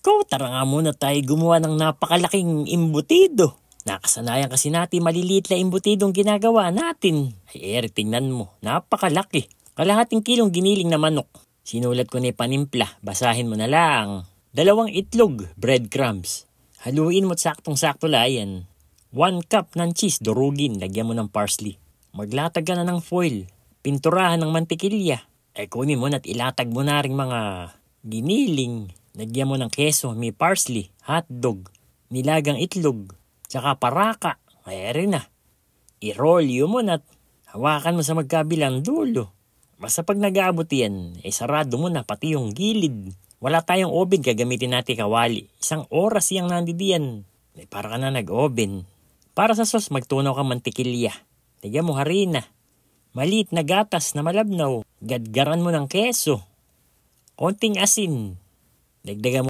Ko, tara nga muna tayo gumawa ng napakalaking imbutido. Nakasanayan kasi natin maliliit na imbutidong ginagawa natin. Ay tingnan mo, napakalaki. Kalahating kilong giniling na manok. Sinulat ko na panimpla, basahin mo na lang. 2 itlog, breadcrumbs. Haluin mo't saktong-sakto lang. 1 cup ng cheese, durugin, lagyan mo ng parsley. Maglatag ka na ng foil, pinturahan ng mantikilya. Kunin mo na't ilatag mo na rin mga giniling. Lagyan mo ng keso, may parsley, hotdog, nilagang itlog, tsaka paraka. Rin na. I-roll mo na't hawakan mo sa magkabilang dulo. Basta pag nag-aabot yan, sarado mo na pati yung gilid. Wala tayong oven, gagamitin natin kawali. 1 oras yang nandidiyan. Para ka na nag-oven. Para sa sauce, magtunaw ka mantikilya. Lagyan mo harina. Maliit na gatas na malabnaw. Gadgaran mo ng keso. Konting asin. Dagdagan mo